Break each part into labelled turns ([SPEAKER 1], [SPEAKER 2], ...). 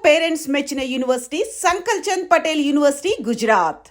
[SPEAKER 1] Parents మెచ్చిన university సంకల్ Chand Patel university Gujarat.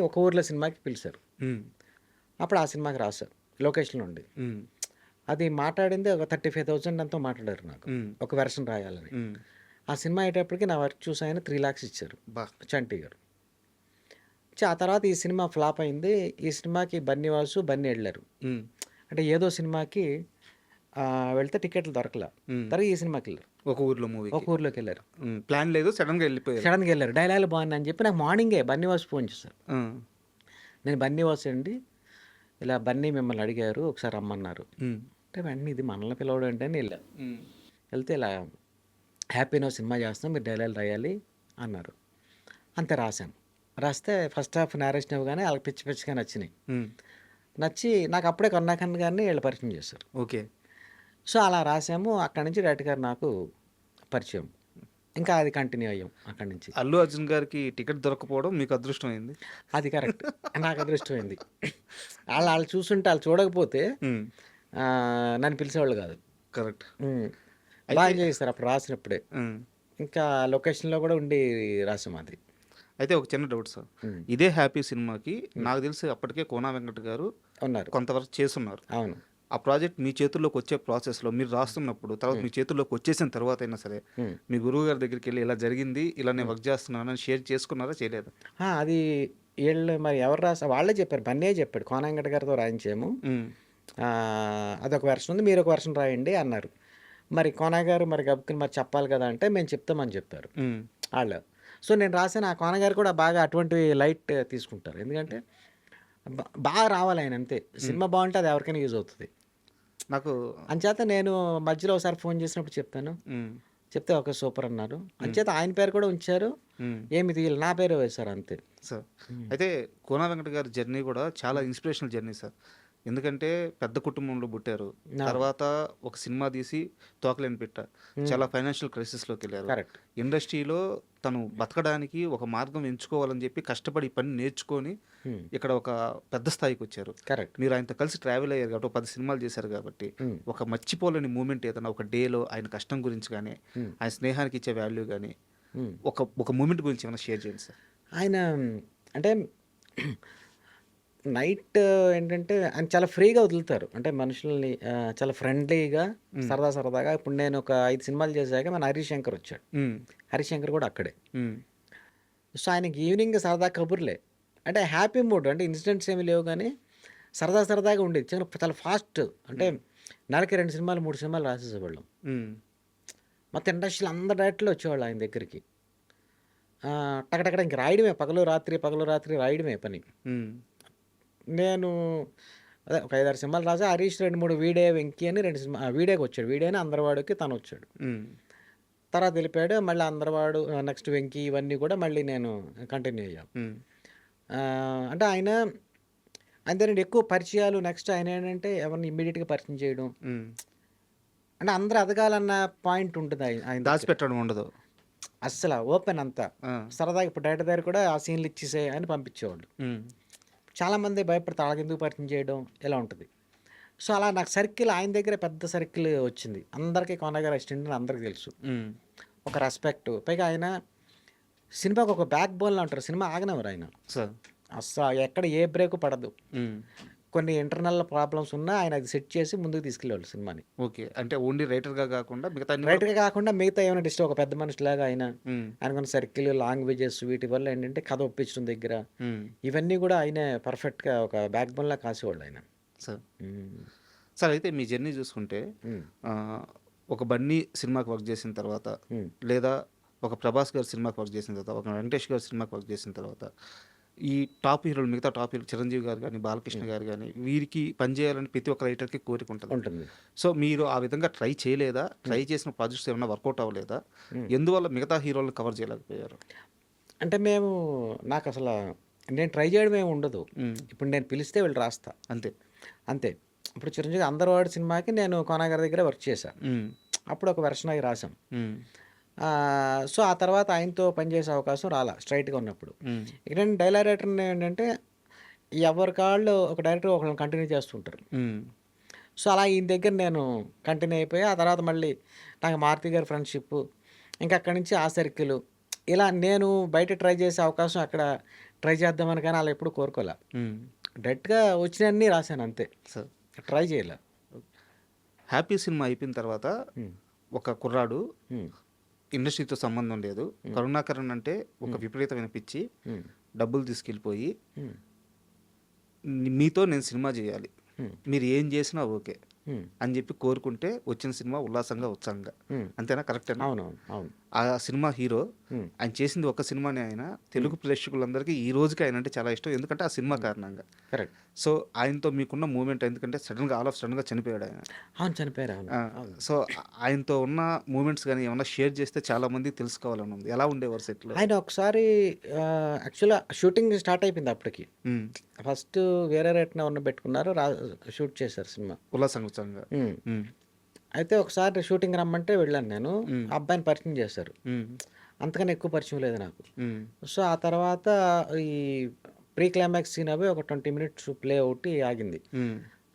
[SPEAKER 2] ఒక ఊర్లో సినిమాకి పిలిచారు. అప్పుడు ఆ సినిమాకి రాశారు లొకేషన్లో ఉండి. అది మాట్లాడింది ఒక 35,000 ఎంతో మాట్లాడారు నాకు ఒక వెర్షన్ రాయాలని. ఆ సినిమా అయ్యేటప్పటికి నా వర్క్ చూసి ఆయన 3 lakhs ఇచ్చారు చంటి గారు. ఆ తర్వాత ఈ సినిమా ఫ్లాప్ అయింది. ఈ సినిమాకి బన్నీ వాసు బన్నీ వెళ్ళారు. అంటే ఏదో సినిమాకి వెళ్తే టికెట్లు దొరకలా. తర్వాత ఈ సినిమాకి వెళ్ళారు.
[SPEAKER 3] ఒక ఊర్లోకి
[SPEAKER 2] వెళ్ళారు.
[SPEAKER 3] ప్లాన్ లేదు, సడన్గా
[SPEAKER 2] వెళ్ళారు. డైలాగ్ బాగుంది అని చెప్పి నాకు మార్నింగే బన్నీ వాసు ఫోన్ చేశారు. నేను బన్నీ వాసు అండి, ఇలా బన్నీ మిమ్మల్ని అడిగారు ఒకసారి రమ్మన్నారు అంటే వెంటనే ఇది మనల్ని పిలవడం అంటే అని వెళ్ళాను. వెళ్తే ఇలా హ్యాపీ నో సినిమా చేస్తాం, మీరు డైలాగ్ రాయాలి అన్నారు. అంతే రాశాను. రాస్తే ఫస్ట్ హాఫ్ నేరేషన్ ఇవ్వగానే వాళ్ళకి పిచ్చి పిచ్చిగా నచ్చినాయి. నచ్చి నాకు అప్పుడే కన్నాకన్ గారిని వీళ్ళు పరిచయం చేశారు.
[SPEAKER 3] ఓకే.
[SPEAKER 2] సో అలా రాసాము. అక్కడి నుంచి డైరెక్టర్ గారు నాకు పరిచయం. ఇంకా అది కంటిన్యూ అయ్యాం అక్కడి నుంచి.
[SPEAKER 3] అల్లు అర్జున్ గారికి టికెట్ దొరకపోవడం మీకు అదృష్టం అయింది.
[SPEAKER 2] అది కరెక్ట్, నాకు అదృష్టమైంది. వాళ్ళు చూస్తుంటే వాళ్ళు చూడకపోతే నన్ను పిలిచేవాళ్ళు కాదు.
[SPEAKER 3] కరెక్ట్.
[SPEAKER 2] బాగా చేస్తారు అప్పుడు రాసినప్పుడే. ఇంకా లొకేషన్లో కూడా ఉండి రాసాం అది.
[SPEAKER 3] అయితే ఒక చిన్న డౌట్ సార్, ఇదే హ్యాపీ సినిమాకి నాకు తెలిసి అప్పటికే కోనా వెంకట గారు
[SPEAKER 2] ఉన్నారు,
[SPEAKER 3] కొంతవరకు చేస్తున్నారు.
[SPEAKER 2] అవును.
[SPEAKER 3] ఆ ప్రాజెక్ట్ మీ చేతుల్లోకి వచ్చే ప్రాసెస్లో మీరు రాస్తున్నప్పుడు తర్వాత మీ చేతుల్లోకి వచ్చేసిన తర్వాత అయినా సరే మీ గురువు గారి దగ్గరికి వెళ్ళి ఇలా జరిగింది, ఇలా నేను వర్క్ చేస్తున్నానని షేర్ చేసుకున్నారా, చేయలేదా?
[SPEAKER 2] అది వీళ్ళు మరి ఎవరు వాళ్ళే చెప్పారు. బన్నే చెప్పాడు కోనా వెంకట గారితో రాయించాము, అదొక వెర్షన్ ఉంది, మీరు ఒక వెర్షన్ రాయండి అన్నారు. మరి కోనా గారు మరి గబుక్కుని మరి చెప్పాలి కదా అంటే మేము చెప్తామని చెప్పారు వాళ్ళు. సో నేను రాసిన ఆ కోన గారు కూడా బాగా అటువంటి లైట్ తీసుకుంటారు. ఎందుకంటే బాగా రావాలి ఆయన, అంతే. సినిమా బాగుంటే అది ఎవరికైనా యూజ్ అవుతుంది
[SPEAKER 3] నాకు.
[SPEAKER 2] అంచేత నేను మధ్యలో ఒకసారి ఫోన్ చేసినప్పుడు చెప్పాను, చెప్తే ఒక సూపర్ అన్నారు. అంచేత ఆయన పేరు కూడా ఉంచారు, ఏమి తీయాలి నా పేరు వేశారు అంతే
[SPEAKER 3] సార్. అయితే కోనా వెంకట గారి జర్నీ కూడా చాలా ఇన్స్పిరేషనల్ జర్నీ సార్. ఎందుకంటే పెద్ద కుటుంబంలో పుట్టారు, తర్వాత ఒక సినిమా తీసి తోకలేని పెట్ట చాలా ఫైనాన్షియల్ క్రైసిస్లోకి వెళ్ళారు. ఇండస్ట్రీలో తను బతకడానికి ఒక మార్గం ఎంచుకోవాలని చెప్పి కష్టపడి పని నేర్చుకొని ఇక్కడ ఒక పెద్ద స్థాయికి వచ్చారు. మీరు ఆయనతో కలిసి ట్రావెల్ అయ్యారు కాబట్టి 10 సినిమాలు చేశారు కాబట్టి ఒక మర్చిపోలేని మూమెంట్ ఏదైనా ఒక డేలో ఆయన కష్టం గురించి కానీ ఆయన స్నేహానికి ఇచ్చే వాల్యూ కానీ ఒక మూమెంట్ గురించి ఏమైనా షేర్ చేయండి సార్.
[SPEAKER 2] ఆయన అంటే నైట్ ఏంటంటే ఆయన చాలా ఫ్రీగా వదులుతారు, అంటే మనుషుల్ని చాలా ఫ్రెండ్లీగా సరదాగా. ఇప్పుడు నేను ఒక 5 సినిమాలు చేశాక మన హరీష్ శంకర్ వచ్చాడు. హరీష్ శంకర్ కూడా అక్కడే. సో ఆయనకి ఈవినింగ్ సరదా కబుర్లే, అంటే హ్యాపీ మూడ్, అంటే ఇన్సిడెంట్స్ ఏమి లేవు కానీ సరదాగా ఉండేది. చాలా ఫాస్ట్, అంటే నెలకి 2 సినిమాలు 3 సినిమాలు రాసేసేవాళ్ళం. మొత్తం ఇండస్ట్రీలో అందరు డైరెక్టర్లు వచ్చేవాళ్ళు ఆయన దగ్గరికి. టకటక్కడ ఇంక రాయడమే, పగలు రాత్రి రాయడమే పని. నేను అదే ఒక 5-6 సినిమాలు రాసా. హరీష్ 2-3 వీడే వెంకీ అని 2 సినిమా వీడేకి వచ్చాడు. వీడేని అందరివాడికి తను వచ్చాడు. తర్వాత వెళ్ళిపోయాడు. మళ్ళీ అందరివాడు నెక్స్ట్ వెంకీ ఇవన్నీ కూడా మళ్ళీ నేను కంటిన్యూ అయ్యాను. అంటే ఆయన దగ్గర ఎక్కువ పరిచయాలు. నెక్స్ట్ ఆయన ఏంటంటే ఎవరిని ఇమ్మీడియట్గా పరిచయం చేయడం, అంటే అందరూ ఎదగాలన్న పాయింట్ ఉంటుంది ఆయన.
[SPEAKER 3] దాచిపెట్టడం ఉండదు
[SPEAKER 2] అస్సలు, ఓపెన్ అంతా సరదాగా. ఇప్పుడు డైరెక్టర్ దగ్గర కూడా ఆ సీన్లు ఇచ్చేసే అని పంపించేవాళ్ళు. చాలామంది భయపడతారు వాళ్ళకి ఎందుకు పరిచయం చేయడం, ఇలా ఉంటుంది. సో అలా నాకు సర్కిల్ ఆయన దగ్గర పెద్ద సర్కిల్ వచ్చింది. అందరికీ కోన గారు అసిస్టెంట్ అందరికీ తెలుసు, ఒక రెస్పెక్ట్. పైగా ఆయన సినిమాకి ఒక బ్యాక్ బోన్లో ఉంటారు. సినిమా ఆగనివ్వరు ఆయన అస్సలు, ఎక్కడ ఏ బ్రేక్ పడదు. కొన్ని ఇంటర్నల్ ప్రాబ్లమ్స్ ఉన్నా ఆయన అది సెట్ చేసి ముందుకు తీసుకెళ్ళేవాళ్ళు సినిమాని.
[SPEAKER 3] ఓకే. అంటే ఓన్లీ రైటర్గా కాకుండా
[SPEAKER 2] మిగతా ఏమైనా డిస్టర్బ్, ఒక పెద్ద మనిషిలాగా ఆయనకున్న సర్కిల్, లాంగ్వేజెస్, వీటి వల్ల ఏంటంటే కథ ఒప్పించడం దగ్గర ఇవన్నీ కూడా ఆయన పర్ఫెక్ట్గా ఒక బ్యాక్ బోన్ లా కాసేవాళ్ళు ఆయన.
[SPEAKER 3] సార్ అయితే మీ జర్నీ చూసుకుంటే ఒక బన్నీ సినిమాకి వర్క్ చేసిన తర్వాత, లేదా ఒక ప్రభాస్ గారి సినిమాకి వర్క్ చేసిన తర్వాత, ఒక వెంకటేష్ గారి సినిమాకి వర్క్ చేసిన తర్వాత, ఈ టాప్ హీరోలు, మిగతా టాప్ హీరో చిరంజీవి గారు కానీ బాలకృష్ణ గారు కానీ వీరికి పనిచేయాలని ప్రతి ఒక్క రైటర్కి కోరిక ఉంటుంది. సో మీరు ఆ విధంగా ట్రై చేయలేదా? ట్రై చేసిన ప్రాజెక్ట్స్ ఏమైనా వర్కౌట్ అవ్వలేదా? ఎందువల్ల మిగతా హీరోలను కవర్ చేయలేకపోయారు?
[SPEAKER 2] అంటే నాకు అసలు నేను ట్రై చేయడం ఏమి ఉండదు. ఇప్పుడు నేను పిలిస్తే వీళ్ళు రాస్తా అంతే. ఇప్పుడు చిరంజీవి అందరివాడి సినిమాకి నేను కోన గారి దగ్గర వర్క్ చేశాను. అప్పుడు ఒక వెర్షన్ అవి రాసాం. సో ఆ తర్వాత ఆయనతో పనిచేసే అవకాశం రాలా స్ట్రైట్గా ఉన్నప్పుడు. ఇక్కడ డైలాగ్ రైటర్ ఏంటంటే ఎవరి కాళ్ళు ఒక డైరెక్టర్ ఒకళ్ళని కంటిన్యూ చేస్తుంటారు. సో అలా ఈయన దగ్గర నేను కంటిన్యూ అయిపోయి ఆ తర్వాత మళ్ళీ నాకు మారుతి గారి ఫ్రెండ్షిప్, ఇంకా అక్కడి నుంచి ఆ సర్కిల్ ఇలా నేను బయట ట్రై చేసే అవకాశం అక్కడ ట్రై చేద్దామని కానీ అలా ఎప్పుడు కోరుకోలే. డైరెక్ట్గా వచ్చినన్ని రాశాను అంతే,
[SPEAKER 3] సార్
[SPEAKER 2] ట్రై చేయలే.
[SPEAKER 3] హ్యాపీ సినిమా అయిపోయిన తర్వాత
[SPEAKER 2] ఉమ్,
[SPEAKER 3] ఒక కుర్రాడు
[SPEAKER 2] ఉమ్,
[SPEAKER 3] ఇండస్ట్రీతో సంబంధం లేదు, కరుణాకరన్ అంటే ఒక విపరీతమైన పిచ్చి,
[SPEAKER 2] ఉమ్,
[SPEAKER 3] డబ్బులు తీసుకెళ్ళిపోయి
[SPEAKER 2] ఉమ్,
[SPEAKER 3] మీతో నేను సినిమా చేయాలి,
[SPEAKER 2] ఉమ్,
[SPEAKER 3] మీరు ఏం చేసినా ఓకే
[SPEAKER 2] ఉమ్,
[SPEAKER 3] అని చెప్పి కోరుకుంటే వచ్చిన సినిమా ఉల్లాసంగా ఉత్సాహంగా.
[SPEAKER 2] ఉమ్.
[SPEAKER 3] అంతేనా? కరెక్ట్ అండి.
[SPEAKER 2] అవునవును, అవును.
[SPEAKER 3] ఆ సినిమా హీరో
[SPEAKER 2] ఉమ్,
[SPEAKER 3] ఆయన చేసింది ఒక సినిమానే. ఆయన తెలుగు ప్రేక్షకులందరికీ ఈ రోజుకి ఆయన అంటే చాలా ఇష్టం, ఎందుకంటే ఆ సినిమా కారణంగా.
[SPEAKER 2] కరెక్ట్.
[SPEAKER 3] సో ఆయనతో మీకున్న మూమెంట్, ఎందుకంటే సడన్గా ఆల్ ఆఫ్ సడన్గా చనిపోయాడు ఆయన.
[SPEAKER 2] అవును, చనిపోయారు. అవును,
[SPEAKER 3] ఆ,
[SPEAKER 2] అవును.
[SPEAKER 3] సో ఆయనతో ఉన్న మూమెంట్స్ కానీ ఏమన్నా షేర్ చేస్తే చాలా మంది తెలుసుకోవాలని ఉంది. ఎలా ఉండేవారు సెట్లో?
[SPEAKER 2] ఆయన ఒకసారి యాక్చువల్గా షూటింగ్ స్టార్ట్ అయిపోయింది అప్పటికి. ఫస్ట్ వేరే రేట్న ఉన్న పెట్టుకున్నారు, షూట్ చేశారు సినిమా.
[SPEAKER 3] ఉల్లాసంగా ఉత్సాహంగా.
[SPEAKER 2] ఉమ్. అయితే ఒకసారి షూటింగ్ రమ్మంటే వెళ్ళాను నేను. ఆ అబ్బాయిని పరిచయం చేశారు, అంతకన్నా ఎక్కువ పరిచయం లేదు నాకు. సో ఆ తర్వాత ఈ ప్రీ క్లైమాక్స్ సీన్ అవి ఒక 20 minutes ప్లే ఒకటి ఆగింది.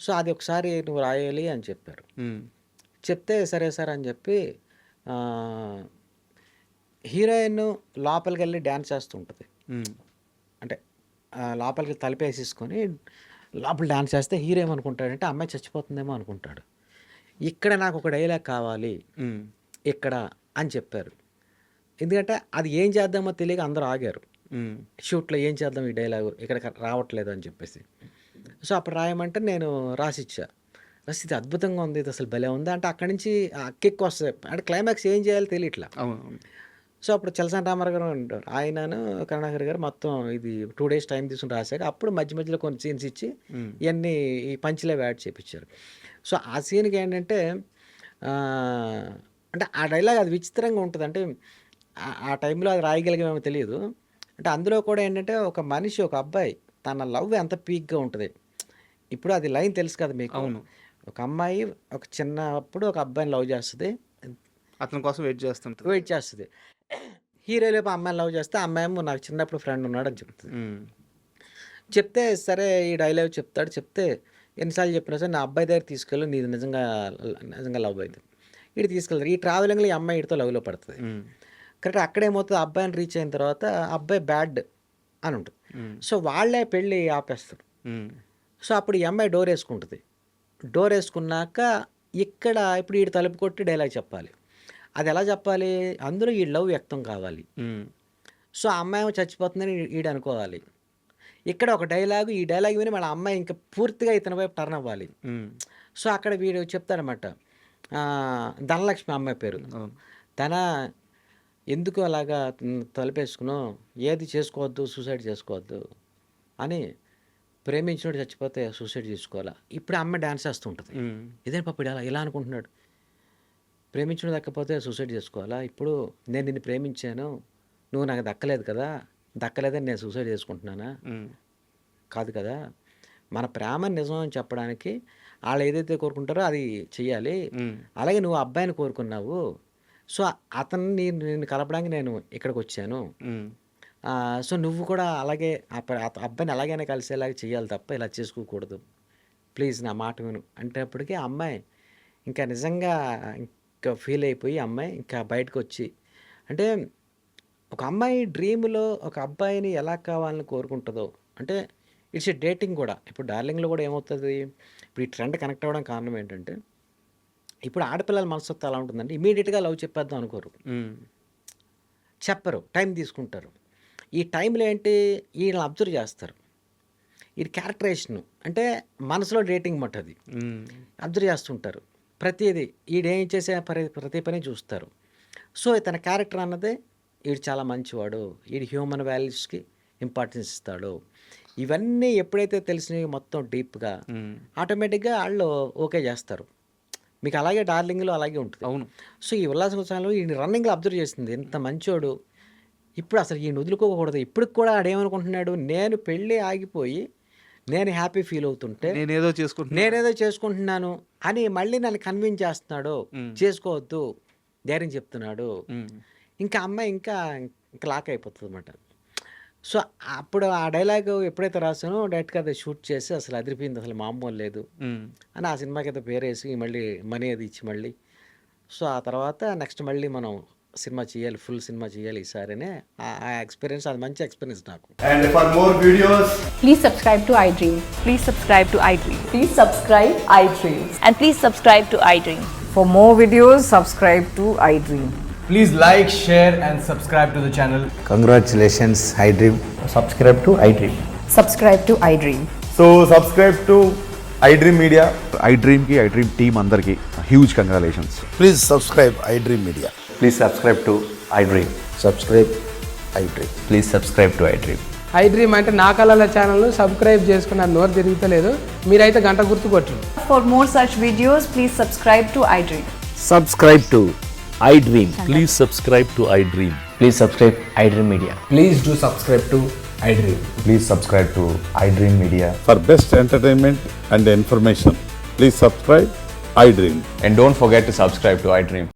[SPEAKER 2] సో అది ఒకసారి నువ్వు రాయాలి అని చెప్పారు. చెప్తే సరే సార్ అని చెప్పి హీరోయిన్ లోపలికి వెళ్ళి డ్యాన్స్ చేస్తూ ఉంటుంది. అంటే లోపలికి తలుపేసేసుకొని లోపల డ్యాన్స్ చేస్తే హీరో ఏమనుకుంటాడంటే అమ్మాయి చచ్చిపోతుందేమో అనుకుంటాడు. ఇక్కడ నాకు ఒక డైలాగ్ కావాలి ఇక్కడ అని చెప్పారు. ఎందుకంటే అది ఏం చేద్దామో తెలియక అందరూ ఆగారు షూట్లో. ఏం చేద్దాం ఈ డైలాగు ఇక్కడ రావట్లేదు అని చెప్పేసి. సో అప్పుడు రాయమంటే నేను రాసిచ్చా. రాసి ఇది అద్భుతంగా ఉంది, ఇది అసలు భలే ఉంది అంటే అక్కడి నుంచి కిక్ వస్తాయి. అంటే క్లైమాక్స్ ఏం చేయాలో తెలియట్లా.
[SPEAKER 3] అవును.
[SPEAKER 2] సో అప్పుడు చలసాని రామారావు గారు ఉంటారు, ఆయనను కరుణాకర్ గారు మొత్తం ఇది 2 days టైం తీసుకుని రాశాక అప్పుడు మధ్య మధ్యలో కొన్ని సీన్స్ ఇచ్చి ఇవన్నీ ఈ పంచ్లో యాడ్ చేయించారు. సో ఆ సీన్కి ఏంటంటే అంటే ఆ డైలాగ్ అది విచిత్రంగా ఉంటుంది. అంటే ఆ టైంలో అది రాయగలిగేమో తెలియదు. అంటే అందులో కూడా ఏంటంటే ఒక మనిషి, ఒక అబ్బాయి తన లవ్ ఎంత పీక్గా ఉంటుంది. ఇప్పుడు అది లైన్ తెలుసు కదా మీకు.
[SPEAKER 3] అవును.
[SPEAKER 2] ఒక అమ్మాయి ఒక చిన్నప్పుడు ఒక అబ్బాయిని లవ్ చేస్తుంది,
[SPEAKER 3] అతని కోసం వెయిట్ చేస్తుంటారు.
[SPEAKER 2] వెయిట్ చేస్తుంది. హీరోలేపు అమ్మాయిని లవ్ చేస్తే ఆ అమ్మాయి ఏమో నాకు చిన్నప్పుడు ఫ్రెండ్ ఉన్నాడు అని చెప్తుంది. చెప్తే సరే ఈ డైలాగ్ చెప్తాడు. చెప్తే ఎన్నిసార్లు చెప్పినా సరే నా అబ్బాయి దగ్గర తీసుకెళ్ళు, నీది నిజంగా నిజంగా లవ్ అవుతుంది. ఇటు తీసుకెళ్తారు. ఈ ట్రావెలింగ్లో ఈ అమ్మాయి ఇటుతో లవ్లో పడుతుంది. కరెక్ట్ అక్కడేమవుతుంది, అబ్బాయిని రీచ్ అయిన తర్వాత అబ్బాయి బ్యాడ్ అని ఉంటుంది. సో వాళ్ళే పెళ్ళి ఆపేస్తారు. సో అప్పుడు ఈ అమ్మాయి డోర్ వేసుకుంటుంది. డోర్ వేసుకున్నాక ఇక్కడ ఇప్పుడు ఈడు తలుపు కొట్టి డైలాగ్ చెప్పాలి. అది ఎలా చెప్పాలి, అందులో ఈ లవ్ వ్యక్తం కావాలి. సో ఆ అమ్మాయి ఏమో చచ్చిపోతుందని ఈడు అనుకోవాలి. ఇక్కడ ఒక డైలాగు, ఈ డైలాగ్ విని మన అమ్మాయి ఇంకా పూర్తిగా ఇతని వైపు టర్న్ అవ్వాలి. సో అక్కడ వీడు చెప్తాడనమాట, ధనలక్ష్మి అమ్మాయి పేరు. తన ఎందుకు అలాగా తలుపేసుకున్నావు, ఏది చేసుకోవద్దు, సూసైడ్ చేసుకోవద్దు అని, ప్రేమించినోడు చచ్చిపోతే సూసైడ్ చేసుకోవాలా. ఇప్పుడు అమ్మాయి డ్యాన్స్ చేస్తూ ఉంటుంది. ఇదే పాప ఇలా అనుకుంటున్నాడు, ప్రేమించడం దక్కపోతే సూసైడ్ చేసుకోవాలా, ఇప్పుడు నేను నిన్ను ప్రేమించాను, నువ్వు నాకు దక్కలేదు కదా, దక్కలేదని నేను సూసైడ్ చేసుకుంటున్నానా, కాదు కదా, మన ప్రేమని నిజం అని చెప్పడానికి వాళ్ళు ఏదైతే కోరుకుంటారో అది చెయ్యాలి. అలాగే నువ్వు అబ్బాయిని కోరుకున్నావు, సో అతన్ని నేను కలపడానికి నేను ఇక్కడికి వచ్చాను. సో నువ్వు కూడా అలాగే అబ్బాయిని అలాగైనా కలిసేలాగా చేయాలి తప్ప ఇలా చేసుకోకూడదు, ప్లీజ్ నా మాట విను అంటే అప్పటికి ఆ అమ్మాయి ఇంకా నిజంగా ఇంకా ఫీల్ అయిపోయి అమ్మాయి ఇంకా బయటకు వచ్చి, అంటే ఒక అమ్మాయి డ్రీమ్లో ఒక అబ్బాయిని ఎలా కావాలని కోరుకుంటుందో, అంటే ఇట్స్ ఏ డేటింగ్ కూడా. ఇప్పుడు డార్లింగ్లో కూడా ఏమవుతుంది, ఇప్పుడు ఈ ట్రెండ్ కనెక్ట్ అవ్వడం కారణం ఏంటంటే ఇప్పుడు ఆడపిల్లల మనస్తత్వం ఎలా ఉంటుందంటే ఇమీడియట్గా లవ్ చెప్పేద్దాం అనుకోరు, చెప్పరు, టైం తీసుకుంటారు. ఈ టైంలో ఏంటి, ఈయన అబ్జర్వ్ చేస్తారు, ఈ క్యారెక్టరేషన్ అంటే మనసులో డేటింగ్ మాట అది అబ్జర్వ్ చేస్తుంటారు. ప్రతిదీ ఈడేం చేసే ప్రతి పని చూస్తారు. సో తన క్యారెక్టర్ అన్నదే ఈడు చాలా మంచివాడు, ఈడు హ్యూమన్ వాల్యూస్కి ఇంపార్టెన్స్ ఇస్తాడు, ఇవన్నీ ఎప్పుడైతే తెలిసినవి మొత్తం డీప్గా ఆటోమేటిక్గా వాళ్ళు ఓకే చేస్తారు. మీకు అలాగే డార్లింగ్లో అలాగే ఉంటుంది.
[SPEAKER 3] అవును.
[SPEAKER 2] సో ఈ ఉల్లాస ఉత్సవంలో ఈ రన్నింగ్లో అబ్జర్వ్ చేసింది, ఎంత మంచోడు, ఇప్పుడు అసలు ఈయన వదులుకోకూడదు. ఇప్పటికి కూడా ఆడేమనుకుంటున్నాడు, నేను పెళ్ళి ఆగిపోయి నేను హ్యాపీ ఫీల్ అవుతుంటే
[SPEAKER 3] నేనేదో
[SPEAKER 2] చేసుకుంటున్నాను అని మళ్ళీ నన్ను కన్విన్స్ చేస్తున్నాడు, చేసుకోవద్దు ధైర్యం చెప్తున్నాడు. ఇంకా అమ్మాయి ఇంకా లాక్ అయిపోతుంది అన్నమాట. సో అప్పుడు ఆ డైలాగ్ ఎప్పుడైతే రాసానో డైరెక్ట్గా అది షూట్ చేసి అసలు అదిరిపోయింది, అసలు మామూలు లేదు అని ఆ సినిమాకి అయితే పేరేసి మళ్ళీ మనీ అది ఇచ్చి మళ్ళీ, సో ఆ తర్వాత నెక్స్ట్ మళ్ళీ మనం సినిమా చేయాలి, ఫుల్ సినిమా చేయాలి ఈసారినే ఆ ఎక్స్పీరియన్స్, అది మంచి ఎక్స్పీరియన్స్ నాకు.
[SPEAKER 4] And for more videos,
[SPEAKER 5] Please subscribe to iDream.
[SPEAKER 6] Please subscribe to iDream.
[SPEAKER 5] Please subscribe iDream.
[SPEAKER 6] And please subscribe to iDream.
[SPEAKER 7] For more videos, subscribe to iDream.
[SPEAKER 4] please like, share, and subscribe to the channel.
[SPEAKER 8] Congratulations, iDream.
[SPEAKER 9] Subscribe to iDream.
[SPEAKER 5] Subscribe to iDream.
[SPEAKER 4] So subscribe to iDream Media.
[SPEAKER 10] iDream ki iDream team andarki huge congratulations.
[SPEAKER 8] Please subscribe iDream Media.
[SPEAKER 9] Please subscribe to iDream.
[SPEAKER 8] Subscribe iDream.
[SPEAKER 9] Please subscribe to iDream.
[SPEAKER 7] iDream అంటే నా కళల channel subscribe చేసుకున్న నోరు తిరుగుతలేదు, మీరైతే గంట గుర్తు కొట్టండి.
[SPEAKER 6] For more such videos, please subscribe to iDream.
[SPEAKER 9] Subscribe to iDream.
[SPEAKER 11] Please subscribe to iDream.
[SPEAKER 9] Please subscribe iDream Media.
[SPEAKER 4] Please do subscribe to iDream.
[SPEAKER 9] Please subscribe to iDream Media.
[SPEAKER 10] For best entertainment and information, please subscribe iDream.
[SPEAKER 9] And don't forget to subscribe to iDream.